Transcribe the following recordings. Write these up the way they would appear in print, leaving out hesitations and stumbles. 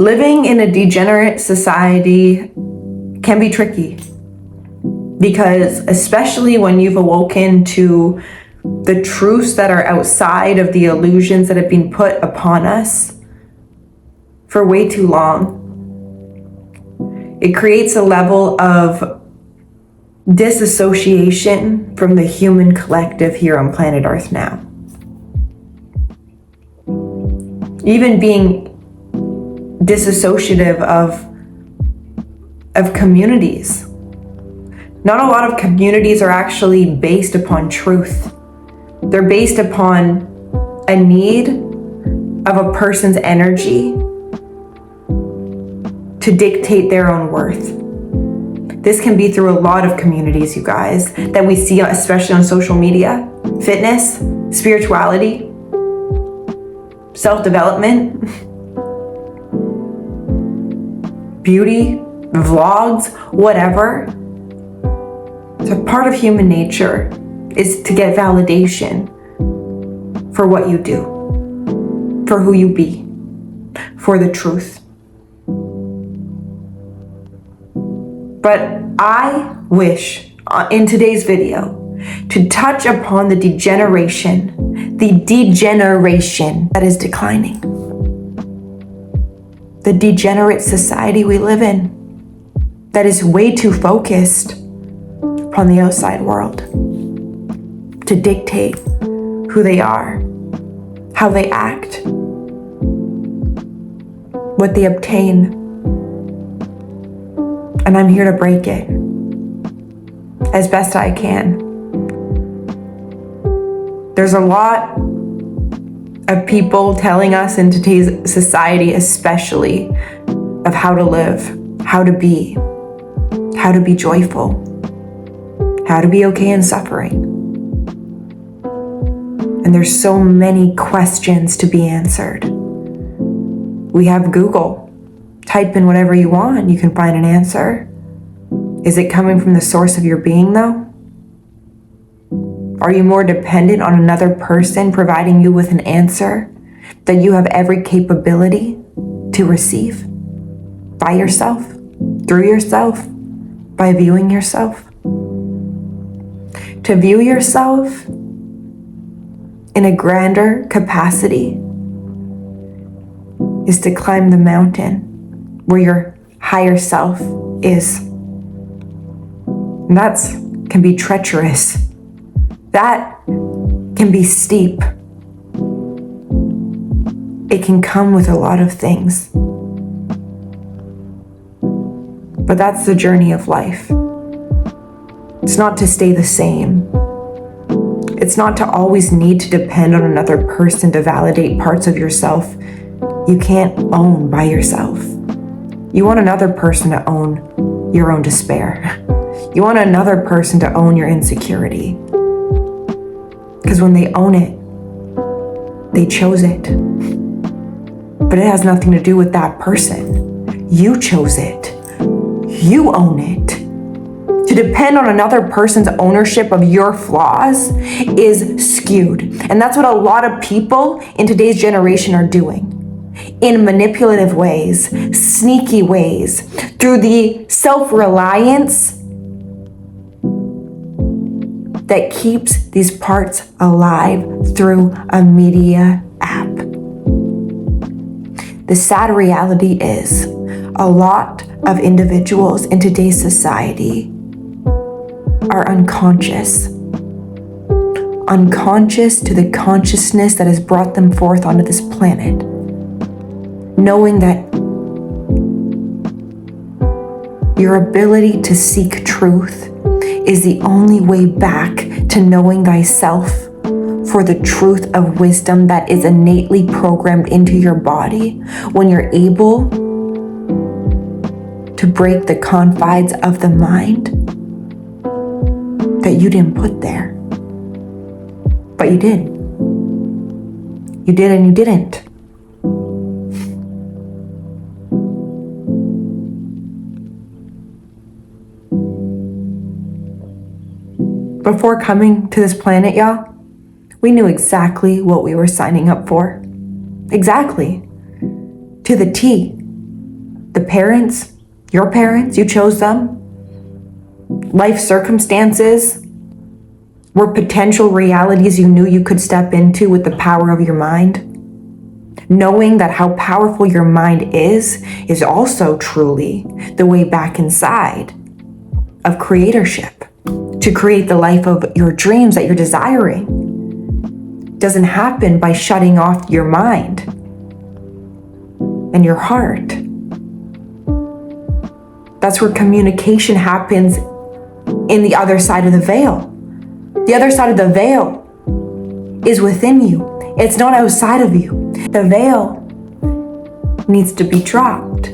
Living in a degenerate society can be tricky, because especially when you've awoken to the truths that are outside of the illusions that have been put upon us for way too long, it creates a level of disassociation from the human collective here on planet Earth now. Even being disassociative of communities. Not a lot of communities are actually based upon truth. They're based upon a need of a person's energy to dictate their own worth. This can be through a lot of communities, you guys, that we see, especially on social media. Fitness, spirituality, self-development, beauty, vlogs, whatever. So part of human nature is to get validation for what you do, for who you be, for the truth. But I wish in today's video to touch upon the degeneration that is declining. The degenerate society we live in that is way too focused upon the outside world to dictate who they are, how they act, what they obtain. And I'm here to break it as best I can. There's a lot of people telling us in today's society, especially, of how to live, how to be joyful, how to be okay in suffering. And there's so many questions to be answered. We have Google. Type in whatever you want, you can find an answer. Is it coming from the source of your being, though? Are you more dependent on another person providing you with an answer that you have every capability to receive by yourself, through yourself, by viewing yourself? To view yourself in a grander capacity is to climb the mountain where your higher self is. And that can be treacherous. That can be steep. It can come with a lot of things. But that's the journey of life. It's not to stay the same. It's not to always need to depend on another person to validate parts of yourself you can't own by yourself. You want another person to own your own despair. You want another person to own your insecurity. Because when they own it, they chose it. But it has nothing to do with that person. You chose it. You own it. To depend on another person's ownership of your flaws is skewed. And that's what a lot of people in today's generation are doing. In manipulative ways, sneaky ways, through the self-reliance that keeps these parts alive through a media app. The sad reality is a lot of individuals in today's society are unconscious to the consciousness that has brought them forth onto this planet, knowing that your ability to seek truth is the only way back to knowing thyself for the truth of wisdom that is innately programmed into your body when you're able to break the confines of the mind that you didn't put there. But you did. You did and you didn't. Before coming to this planet, y'all, we knew exactly what we were signing up for. Exactly. To the T. the parents, your parents, you chose them. Life circumstances were potential realities you knew you could step into with the power of your mind. Knowing that how powerful your mind is also truly the way back inside of creatorship to create the life of your dreams that you're desiring. Doesn't happen by shutting off your mind and your heart. That's where communication happens in the other side of the veil. The other side of the veil is within you. It's not outside of you. The veil needs to be dropped.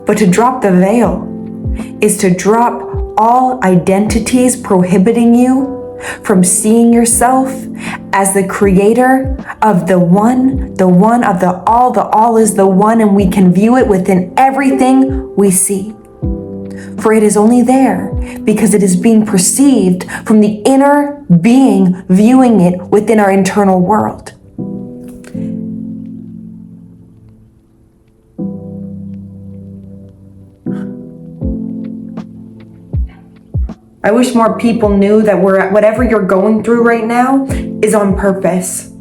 But to drop the veil is to drop all identities prohibiting you from seeing yourself as the creator of the one of the all. The all is the one, and we can view it within everything we see. For it is only there because it is being perceived from the inner being viewing it within our internal world. I wish more people knew that whatever you're going through right now is on purpose.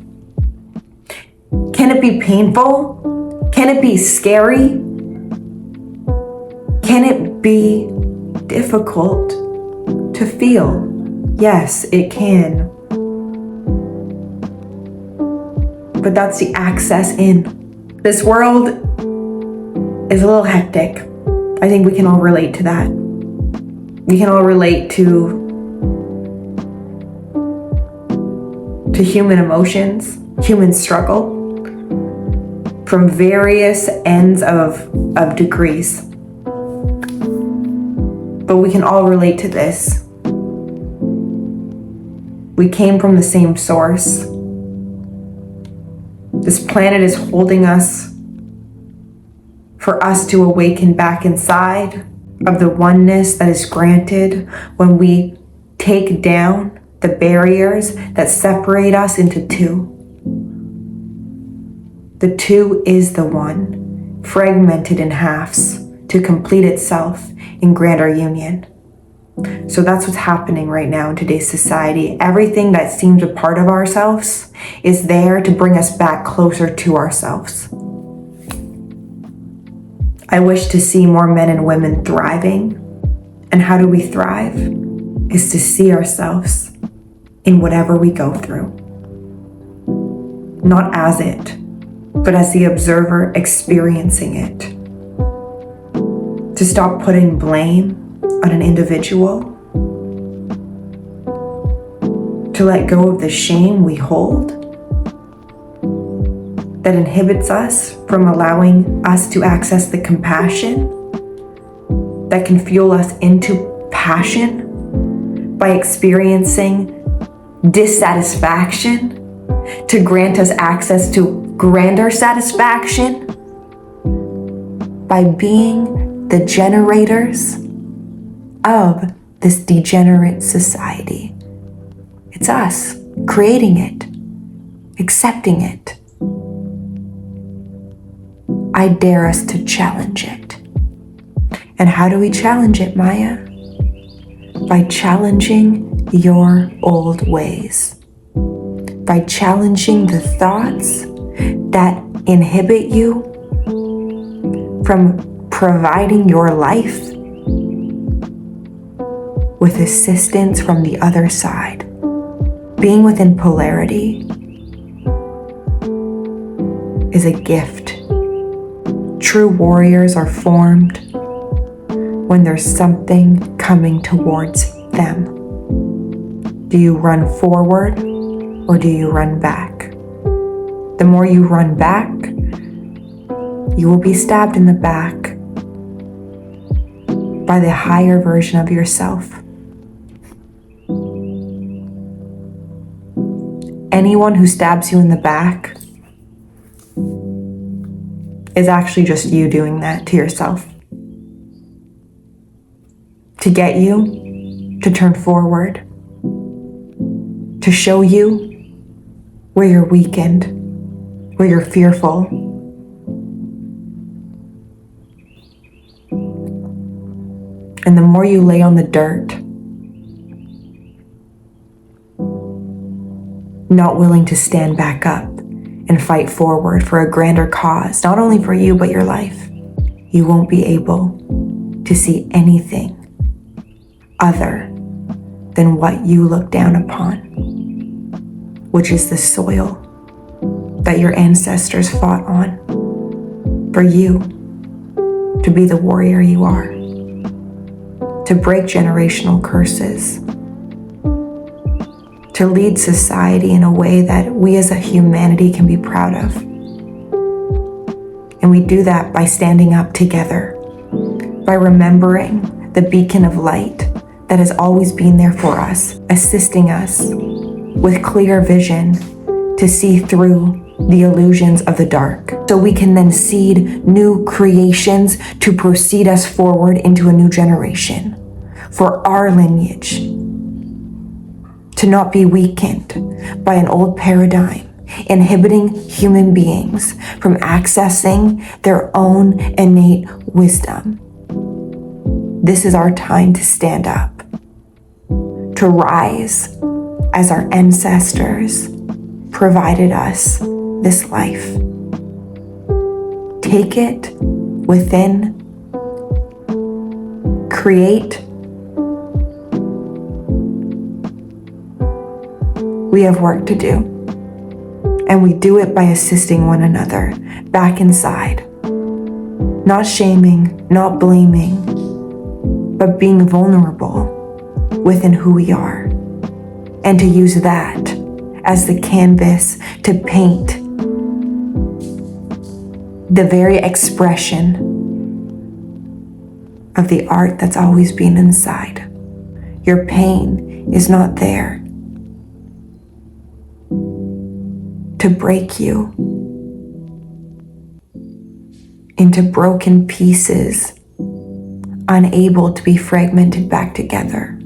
Can it be painful? Can it be scary? Can it be difficult to feel? Yes, it can. But that's the access in. This world is a little hectic. I think we can all relate to that. We can all relate to human emotions, human struggle, from various ends of degrees. But we can all relate to this. We came from the same source. This planet is holding us for us to awaken back inside of the oneness that is granted when we take down the barriers that separate us into two. The two is the one, fragmented in halves to complete itself in grander union. So that's what's happening right now in today's society. Everything that seems a part of ourselves is there to bring us back closer to ourselves. I wish to see more men and women thriving. And how do we thrive? Is to see ourselves in whatever we go through. Not as it, but as the observer experiencing it. To stop putting blame on an individual. To let go of the shame we hold that inhibits us from allowing us to access the compassion that can fuel us into passion by experiencing dissatisfaction to grant us access to grander satisfaction by being the generators of this degenerate society. It's us creating it, accepting it. I dare us to challenge it. And how do we challenge it, Maya? By challenging your old ways. By challenging the thoughts that inhibit you from providing your life with assistance from the other side. Being within polarity is a gift. True warriors are formed when there's something coming towards them. Do you run forward or do you run back? The more you run back, you will be stabbed in the back by the higher version of yourself. Anyone who stabs you in the back is actually just you doing that to yourself. To get you to turn forward, to show you where you're weakened, where you're fearful, And the more you lay on the dirt, not willing to stand back up and fight forward for a grander cause, not only for you, but your life, you won't be able to see anything other than what you look down upon, which is the soil that your ancestors fought on for you to be the warrior you are, to break generational curses, to lead society in a way that we as a humanity can be proud of. And we do that by standing up together, by remembering the beacon of light that has always been there for us, assisting us with clear vision to see through the illusions of the dark, so we can then seed new creations to proceed us forward into a new generation, for our lineage to not be weakened by an old paradigm, inhibiting human beings from accessing their own innate wisdom. This is our time to stand up, to rise as our ancestors provided us this life. Take it within, create. We have work to do, and we do it by assisting one another back inside, not shaming, not blaming, but being vulnerable within who we are, and to use that as the canvas to paint the very expression of the art that's always been inside. Your pain is not there to break you into broken pieces, unable to be fragmented back together.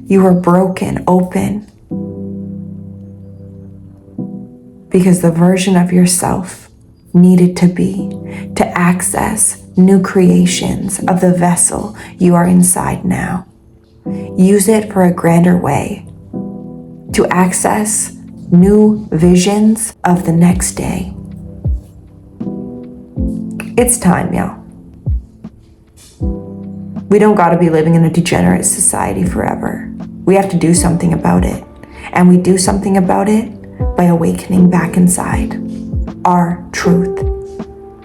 You are broken open because the version of yourself needed to be to access new creations of the vessel you are inside now. Use it for a grander way to access new visions of the next day. It's time, y'all. We don't gotta be living in a degenerate society forever. We have to do something about it. And we do something about it by awakening back inside our truth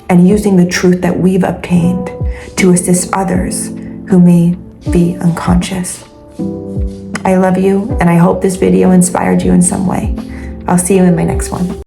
and using the truth that we've obtained to assist others who may be unconscious. I love you, and I hope this video inspired you in some way. I'll see you in my next one.